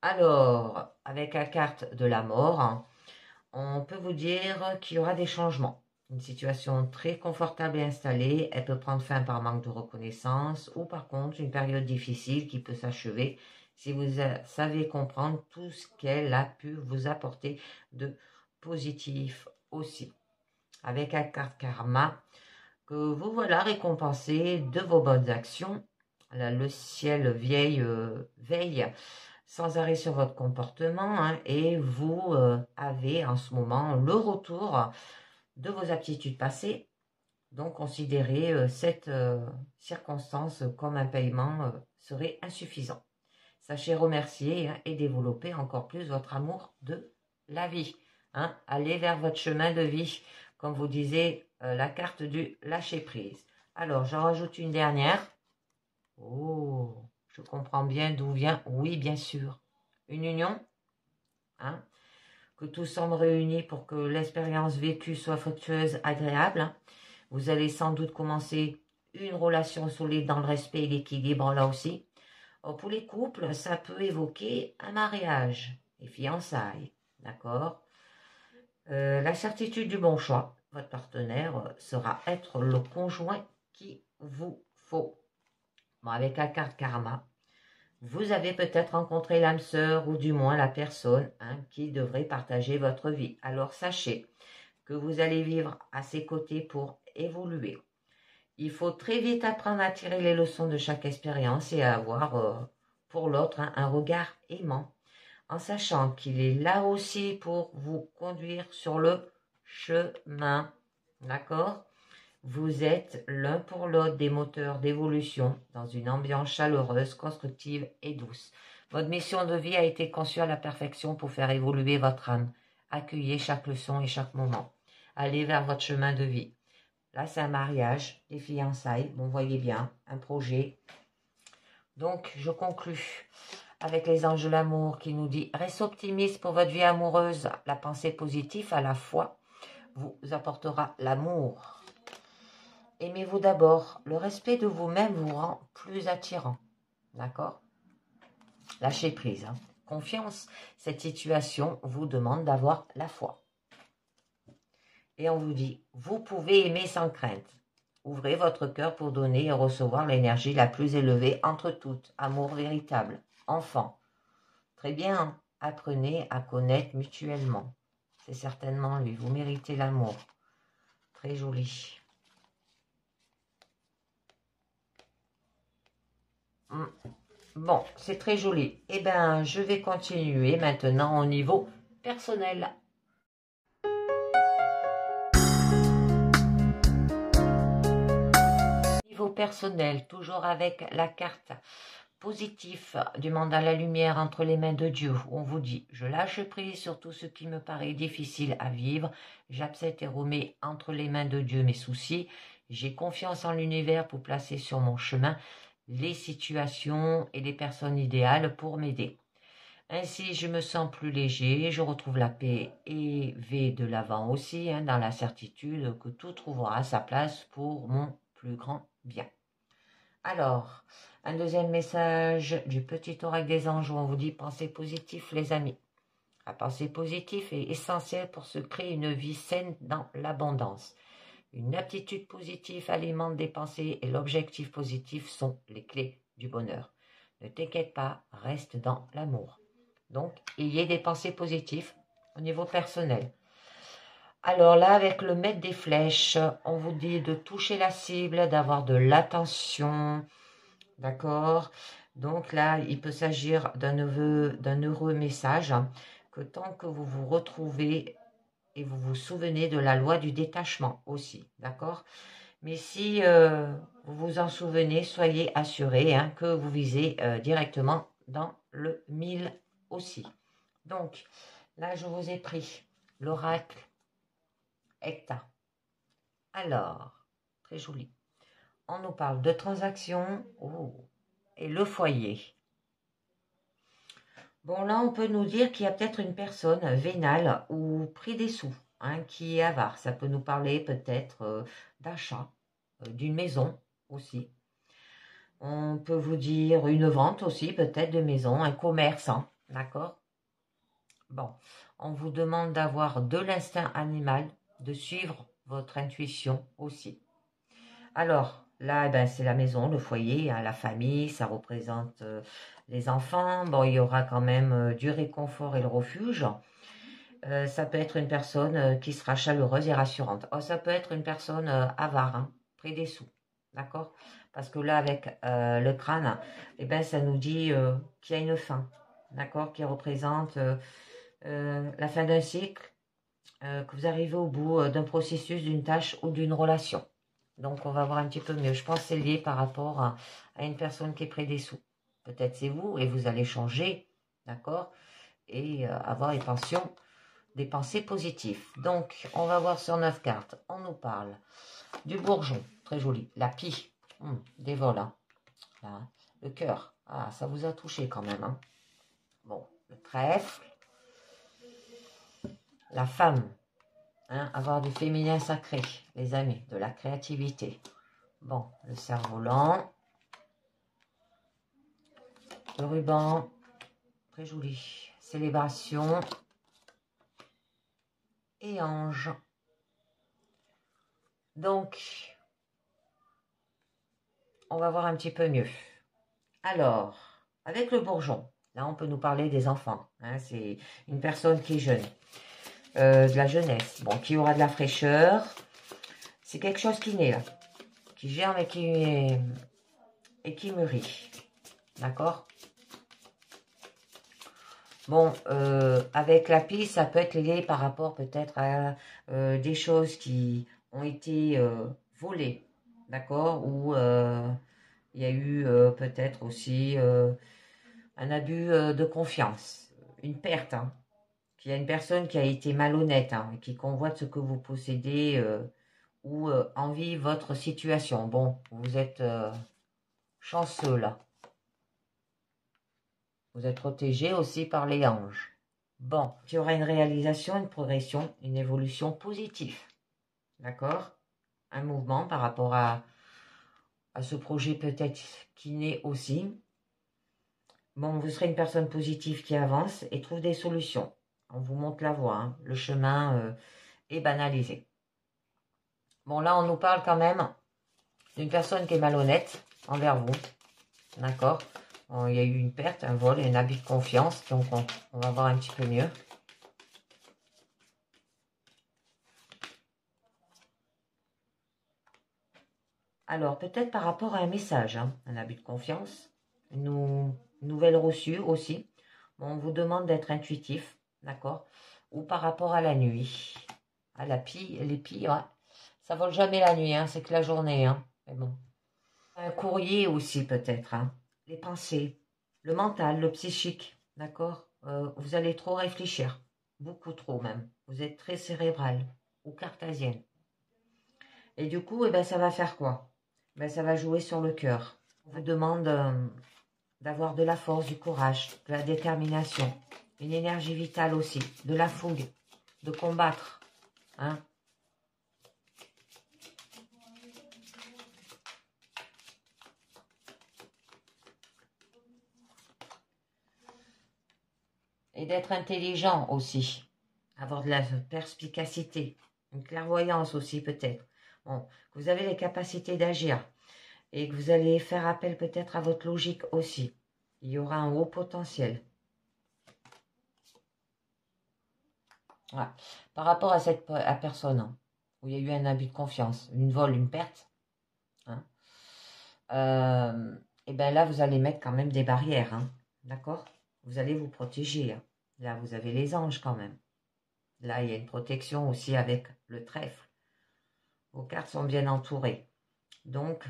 [SPEAKER 1] Alors, avec la carte de la mort, hein, on peut vous dire qu'il y aura des changements. Une situation très confortable et installée, elle peut prendre fin par manque de reconnaissance ou par contre une période difficile qui peut s'achever si vous savez comprendre tout ce qu'elle a pu vous apporter de positif aussi. Avec la carte karma, que vous voilà récompensé de vos bonnes actions. Là, le ciel veille sans arrêt sur votre comportement, hein, et vous avez en ce moment le retour de vos aptitudes passées. Donc considérez cette circonstance comme un paiement serait insuffisant. Sachez remercier, hein, et développer encore plus votre amour de la vie. Hein. Allez vers votre chemin de vie, comme vous disiez, la carte du lâcher-prise. Alors, j'en rajoute une dernière. Oh, je comprends bien d'où vient. Oui, bien sûr. Une union, hein, que tous semblent réunis pour que l'expérience vécue soit fructueuse, agréable. Hein. Vous allez sans doute commencer une relation solide dans le respect et l'équilibre, là aussi. Pour les couples, ça peut évoquer un mariage, les fiançailles, d'accord? La certitude du bon choix. Votre partenaire sera être le conjoint qu'il vous faut. Bon, avec la carte karma, vous avez peut-être rencontré l'âme sœur ou du moins la personne, hein, qui devrait partager votre vie. Alors sachez que vous allez vivre à ses côtés pour évoluer. Il faut très vite apprendre à tirer les leçons de chaque expérience et à avoir pour l'autre, hein, un regard aimant, en sachant qu'il est là aussi pour vous conduire sur le chemin. D'accord? Vous êtes l'un pour l'autre des moteurs d'évolution dans une ambiance chaleureuse, constructive et douce. Votre mission de vie a été conçue à la perfection pour faire évoluer votre âme. Accueillez chaque leçon et chaque moment. Allez vers votre chemin de vie. Là, c'est un mariage, des fiançailles, vous voyez bien, un projet. Donc, je conclus avec les anges de l'amour qui nous dit « Reste optimiste pour votre vie amoureuse. La pensée positive à la fois vous apportera l'amour. Aimez-vous d'abord. Le respect de vous-même vous rend plus attirant. » D'accord? Lâchez prise. Hein. Confiance. Cette situation vous demande d'avoir la foi. Et on vous dit, vous pouvez aimer sans crainte. Ouvrez votre cœur pour donner et recevoir l'énergie la plus élevée entre toutes. Amour véritable. Enfant. Très bien, apprenez à connaître mutuellement. C'est certainement lui. Vous méritez l'amour. Très joli. Bon, c'est très joli. Eh bien, je vais continuer maintenant au niveau personnel. Niveau personnel, toujours avec la carte positif du mandat à la lumière entre les mains de Dieu. On vous dit, je lâche prise sur tout ce qui me paraît difficile à vivre. J'accepte et remets entre les mains de Dieu mes soucis. J'ai confiance en l'univers pour placer sur mon chemin les situations et les personnes idéales pour m'aider. Ainsi, je me sens plus léger, je retrouve la paix et vais de l'avant aussi, hein, dans la certitude que tout trouvera sa place pour mon plus grand bien. Alors, un deuxième message du petit oracle des anges où on vous dit pensez positif les amis. La pensée positive est essentielle pour se créer une vie saine dans l'abondance. Une aptitude positive alimente des pensées et l'objectif positif sont les clés du bonheur. Ne t'inquiète pas, reste dans l'amour. Donc, ayez des pensées positives au niveau personnel. Alors là, avec le maître des flèches, on vous dit de toucher la cible, d'avoir de l'attention, d'accord? Donc là, il peut s'agir d'un heureux message, hein, que tant que vous vous retrouvez et vous vous souvenez de la loi du détachement aussi, d'accord? Mais si vous vous en souvenez, soyez assurés, hein, que vous visez directement dans le 1000 aussi. Donc, là, je vous ai pris l'oracle Hecta. Alors, très joli. On nous parle de transactions et le foyer. Bon, là, on peut nous dire qu'il y a peut-être une personne vénale ou pris des sous, hein, qui est avare. Ça peut nous parler peut-être d'achat, d'une maison aussi. On peut vous dire une vente aussi, peut-être de maison, un commerce, hein, d'accord? Bon, on vous demande d'avoir de l'instinct animal, de suivre votre intuition aussi. Alors, là, ben, c'est la maison, le foyer, hein, la famille, ça représente les enfants. Bon, il y aura quand même du réconfort et le refuge. Ça peut être une personne qui sera chaleureuse et rassurante. Oh, ça peut être une personne avare, hein, près des sous, d'accord? Parce que là, avec le crâne, eh ben, ça nous dit qu'il y a une fin, d'accord? Qui représente la fin d'un cycle, que vous arrivez au bout d'un processus, d'une tâche ou d'une relation. Donc, on va voir un petit peu mieux. Je pense que c'est lié par rapport à une personne qui est près des sous. Peut-être c'est vous et vous allez changer, d'accord? Et avoir des pensées positives. Donc, on va voir sur 9 cartes. On nous parle du bourgeon, très joli. La pie, des vols, hein. Là, le cœur, ah, ça vous a touché quand même, hein. Bon, le trèfle, la femme, hein, avoir du féminin sacré, les amis, de la créativité. Bon, le cerf-volant, le ruban, très joli. Célébration et ange. Donc, on va voir un petit peu mieux. Alors, avec le bourgeon, là, on peut nous parler des enfants. Hein, c'est une personne qui est jeune, de la jeunesse, bon, qui aura de la fraîcheur. C'est quelque chose qui naît là, qui germe et qui mûrit. D'accord? Bon, avec la piste, ça peut être lié par rapport peut-être à des choses qui ont été volées, d'accord? Ou il y a eu peut-être aussi un abus de confiance, une perte, hein. Qu'il y a une personne qui a été malhonnête, hein, et qui convoite ce que vous possédez ou envie votre situation. Bon, vous êtes chanceux là. Vous êtes protégé aussi par les anges. Bon, il y aura une réalisation, une progression, une évolution positive. D'accord? Un mouvement par rapport à ce projet peut-être qui naît aussi. Bon, vous serez une personne positive qui avance et trouve des solutions. On vous montre la voie, hein. Le chemin est banalisé. Bon, là, on nous parle quand même d'une personne qui est malhonnête envers vous. D'accord? Bon, il y a eu une perte, un vol, un abus de confiance. Donc, on va voir un petit peu mieux. Alors, peut-être par rapport à un message, hein, un abus de confiance, une nouvelle reçue aussi. Bon, on vous demande d'être intuitif, d'accord? Ou par rapport à la nuit. À la pie, les pies, ouais. Ça vole jamais la nuit, hein, c'est que la journée, hein. Mais bon. Un courrier aussi, peut-être, hein. Les pensées, le mental, le psychique, d'accord? Vous allez trop réfléchir, beaucoup trop même. Vous êtes très cérébral ou cartésienne. Et du coup, eh ben, ça va faire quoi? Ben, ça va jouer sur le cœur. On vous demande d'avoir de la force, du courage, de la détermination, une énergie vitale aussi, de la fougue, de combattre, hein. Et d'être intelligent aussi, avoir de la perspicacité, une clairvoyance aussi peut-être. Bon, que vous avez les capacités d'agir et que vous allez faire appel peut-être à votre logique aussi. Il y aura un haut potentiel. Voilà. Par rapport à cette personne, hein, où il y a eu un abus de confiance, une vol, une perte, hein, et bien là, vous allez mettre quand même des barrières, hein, d'accord? Vous allez vous protéger, hein. Là, vous avez les anges quand même. Là, il y a une protection aussi avec le trèfle. Vos cartes sont bien entourées. Donc,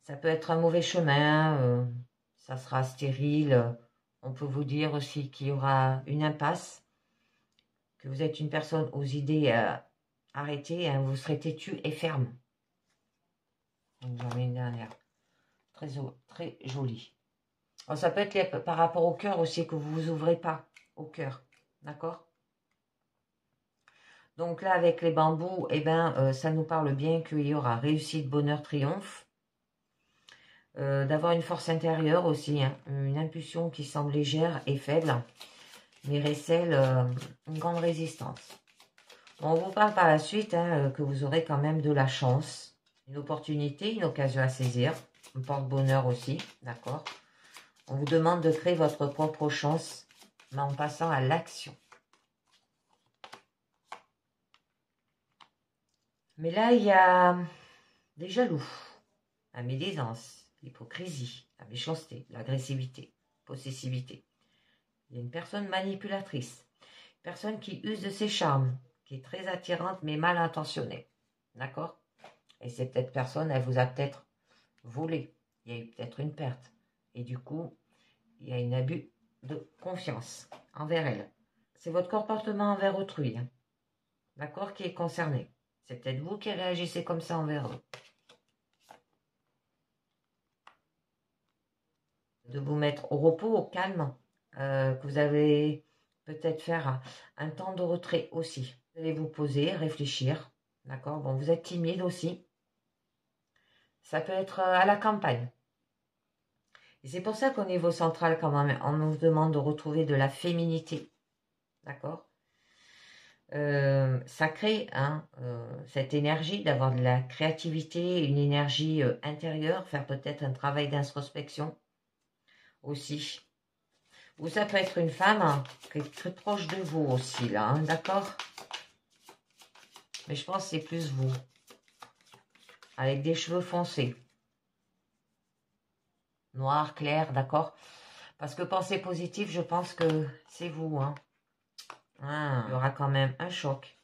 [SPEAKER 1] ça peut être un mauvais chemin, ça sera stérile. On peut vous dire aussi qu'il y aura une impasse, que vous êtes une personne aux idées arrêtez, hein, vous serez têtu et ferme. Donc, j'en mets une dernière. Très, très jolie. Alors, ça peut être par rapport au cœur aussi, que vous vous ouvrez pas au cœur. D'accord? Donc là, avec les bambous, eh ben, ça nous parle bien qu'il y aura réussite, bonheur, triomphe. D'avoir une force intérieure aussi, hein, une impulsion qui semble légère et faible, mais recèle une grande résistance. Bon, on vous parle par la suite hein, que vous aurez quand même de la chance, une opportunité, une occasion à saisir, un porte-bonheur aussi, d'accord? On vous demande de créer votre propre chance, mais en passant à l'action. Mais là, il y a des jaloux, la médisance, l'hypocrisie, la méchanceté, l'agressivité, possessivité. Il y a une personne manipulatrice, une personne qui use de ses charmes, qui est très attirante mais mal intentionnée. D'accord? Et cette personne, elle vous a peut-être volé. Il y a eu peut-être une perte. Et du coup, il y a un abus de confiance envers elle. C'est votre comportement envers autrui, hein, d'accord, qui est concerné. C'est peut-être vous qui réagissez comme ça envers eux. De vous mettre au repos, au calme, que vous allez peut-être faire un temps de retrait aussi. Vous allez vous poser, réfléchir, d'accord. Bon, vous êtes timide aussi. Ça peut être à la campagne. Et c'est pour ça qu'au niveau central, quand même, on nous demande de retrouver de la féminité, d'accord. Ça crée hein, cette énergie d'avoir de la créativité, une énergie intérieure, faire peut-être un travail d'introspection aussi. Ou ça peut être une femme hein, qui est très proche de vous aussi, là, hein, d'accord? Mais je pense que c'est plus vous, avec des cheveux foncés. Noir, clair, d'accord? Parce que penser positif, je pense que c'est vous, hein. Ah, il y aura quand même un choc.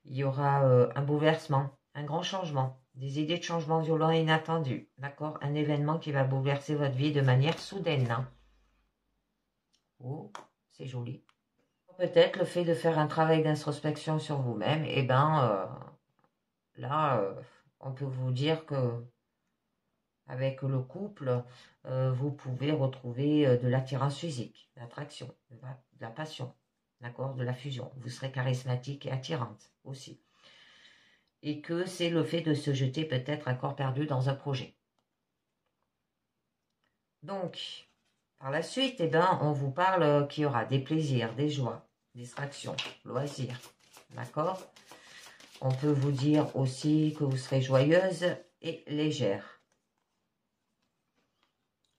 [SPEAKER 1] Il y aura un bouleversement, un grand changement, des idées de changement violents et inattendus, d'accord? Un événement qui va bouleverser votre vie de manière soudaine. Hein. Oh, c'est joli. Peut-être le fait de faire un travail d'introspection sur vous-même, et ben là, on peut vous dire que avec le couple, vous pouvez retrouver de l'attirance physique, de l'attraction, de la passion, d'accord, de la fusion. Vous serez charismatique et attirante aussi. Et que c'est le fait de se jeter peut-être à corps perdu dans un projet. Donc, par la suite, eh ben, on vous parle qu'il y aura des plaisirs, des joies, distractions, loisirs, d'accord? On peut vous dire aussi que vous serez joyeuse et légère.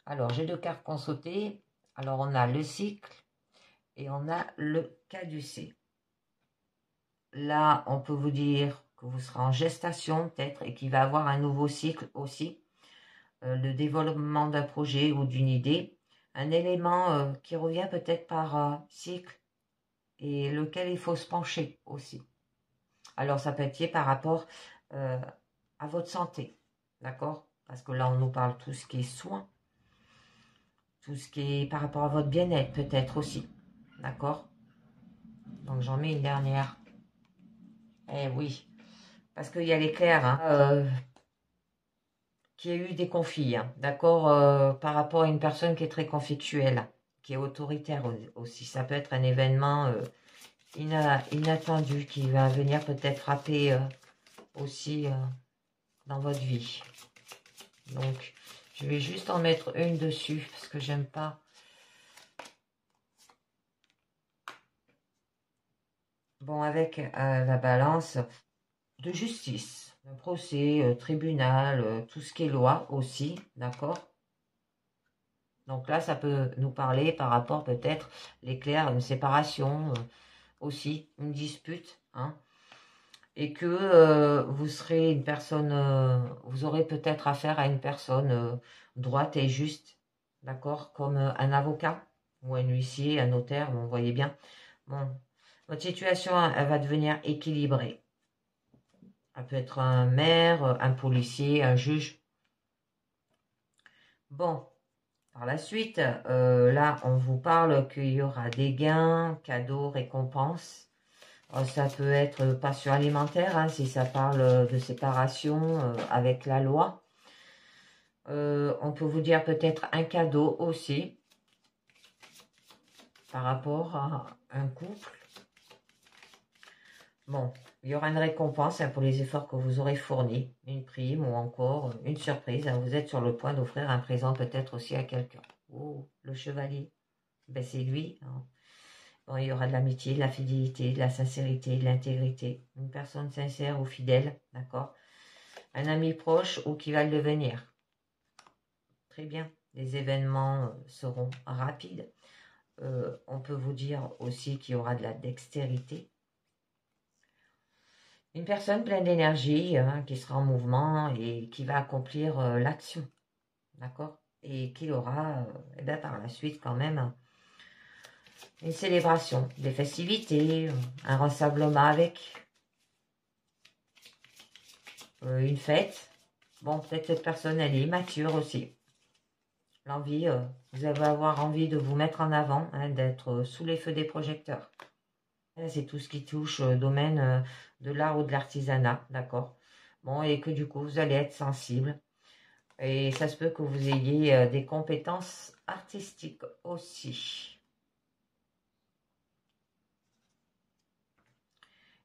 [SPEAKER 1] Alors, j'ai deux cartes consultées. Alors, on a le cycle et on a le caducé. Là, on peut vous dire que vous serez en gestation peut-être et qu'il va avoir un nouveau cycle aussi. Le développement d'un projet ou d'une idée. Un élément qui revient peut-être par cycle et lequel il faut se pencher aussi. Alors, ça peut être par rapport à votre santé, d'accord? Parce que là, on nous parle tout ce qui est soins, tout ce qui est par rapport à votre bien-être peut-être aussi, d'accord? Donc, j'en mets une dernière. Eh oui, parce qu'il y a l'éclair, hein, qui a eu des conflits, hein, d'accord, par rapport à une personne qui est très conflictuelle, qui est autoritaire aussi. Ça peut être un événement inattendu qui va venir peut-être frapper aussi dans votre vie. Donc, je vais juste en mettre une dessus parce que j'aime pas. Bon, avec la balance de justice, un procès, tribunal, tout ce qui est loi aussi, d'accord? Donc là, ça peut nous parler par rapport peut-être l'éclair, une séparation aussi, une dispute, hein, et que vous serez une personne, vous aurez peut-être affaire à une personne droite et juste, d'accord, comme un avocat ou un huissier, un notaire, bon, vous voyez bien. Bon, votre situation, elle va devenir équilibrée. Elle peut être un maire, un policier, un juge. Bon, par la suite, là, on vous parle qu'il y aura des gains, cadeaux, récompenses. Ça peut être passion alimentaire, hein, si ça parle de séparation avec la loi. On peut vous dire peut-être un cadeau aussi par rapport à un couple. Bon, il y aura une récompense, hein, pour les efforts que vous aurez fournis, une prime ou encore une surprise, hein. Vous êtes sur le point d'offrir un présent peut-être aussi à quelqu'un. Oh, le chevalier, ben, c'est lui, hein. Bon, il y aura de l'amitié, de la fidélité, de la sincérité, de l'intégrité. Une personne sincère ou fidèle, d'accord? Un ami proche ou qui va le devenir. Très bien, les événements seront rapides. On peut vous dire aussi qu'il y aura de la dextérité. Une personne pleine d'énergie, hein, qui sera en mouvement et qui va accomplir l'action, d'accord? Et qui aura eh bien, par la suite quand même une célébration, des festivités, un rassemblement avec, une fête. Bon, peut-être cette personne, elle est immature aussi. L'envie, vous allez avoir envie de vous mettre en avant, hein, d'être sous les feux des projecteurs. C'est tout ce qui touche au domaine de l'art ou de l'artisanat, d'accord? Bon, et que du coup, vous allez être sensible. Et ça se peut que vous ayez des compétences artistiques aussi.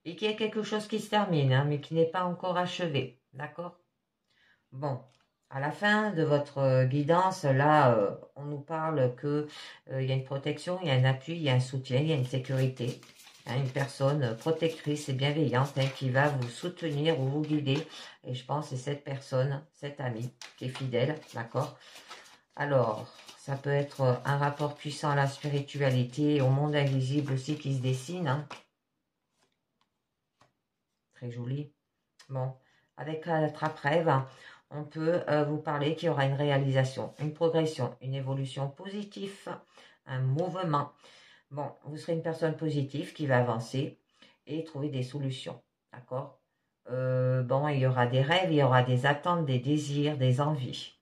[SPEAKER 1] Et qu'il y a quelque chose qui se termine, hein, mais qui n'est pas encore achevé, d'accord? Bon, à la fin de votre guidance, là, on nous parle que il y a une protection, il y a un appui, il y a un soutien, il y a une sécurité. Hein, une personne protectrice et bienveillante, hein, qui va vous soutenir ou vous guider. Et je pense que c'est cette personne, cet ami, qui est fidèle, d'accord? Alors, ça peut être un rapport puissant à la spiritualité et au monde invisible aussi qui se dessine, hein. Très joli. Bon, avec la trappe-rêve, on peut vous parler qu'il y aura une réalisation, une progression, une évolution positive, un mouvement. Bon, vous serez une personne positive qui va avancer et trouver des solutions, d'accord? Bon, il y aura des rêves, il y aura des attentes, des désirs, des envies.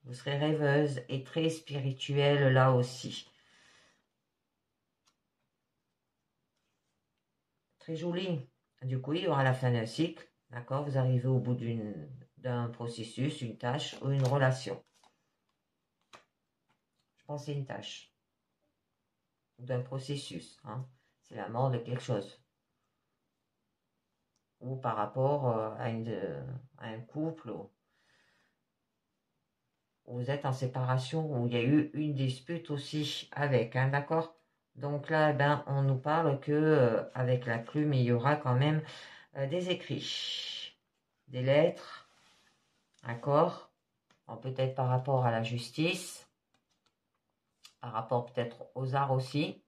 [SPEAKER 1] Vous serez rêveuse et très spirituelle là aussi. Très joli. Du coup, il y aura la fin d'un cycle, d'accord? Vous arrivez au bout d'un processus, une tâche ou une relation. Je pense que c'est une tâche ou d'un processus, hein. C'est la mort de quelque chose. Ou par rapport à un couple où vous êtes en séparation, où il y a eu une dispute aussi avec, hein, d'accord? Donc là, ben, on nous parle que avec la plume, il y aura quand même des écrits, des lettres, d'accord? Peut-être par rapport à la justice, par rapport peut-être aux arts aussi.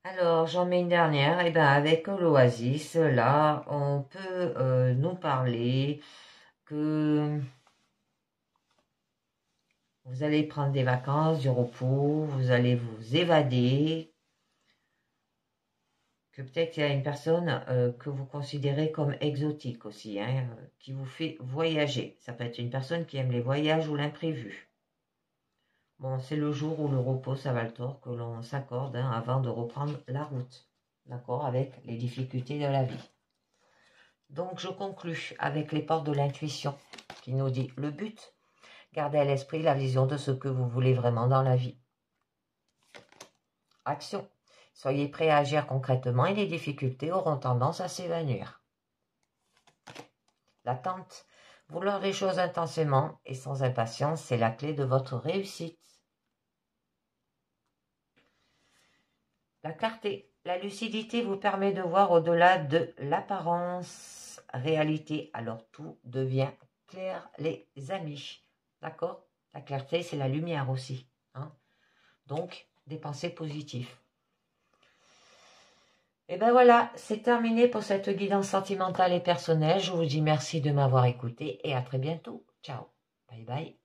[SPEAKER 1] Alors, j'en mets une dernière. Et ben, avec l'Oasis, là, on peut nous parler que vous allez prendre des vacances, du repos, vous allez vous évader, que peut-être il y a une personne que vous considérez comme exotique aussi, hein, qui vous fait voyager. Ça peut être une personne qui aime les voyages ou l'imprévu. Bon, c'est le jour où le repos, ça va le tort, que l'on s'accorde, hein, avant de reprendre la route, d'accord, avec les difficultés de la vie. Donc, je conclus avec les portes de l'intuition qui nous dit le but, gardez à l'esprit la vision de ce que vous voulez vraiment dans la vie. Action. Soyez prêts à agir concrètement et les difficultés auront tendance à s'évanouir. L'attente. Vouloir les choses intensément et sans impatience, c'est la clé de votre réussite. La clarté. La lucidité vous permet de voir au-delà de l'apparence réalité. Alors tout devient clair, les amis. D'accord? La clarté, c'est la lumière aussi, hein? Donc, des pensées positives. Et ben voilà, c'est terminé pour cette guidance sentimentale et personnelle. Je vous dis merci de m'avoir écouté et à très bientôt. Ciao. Bye bye.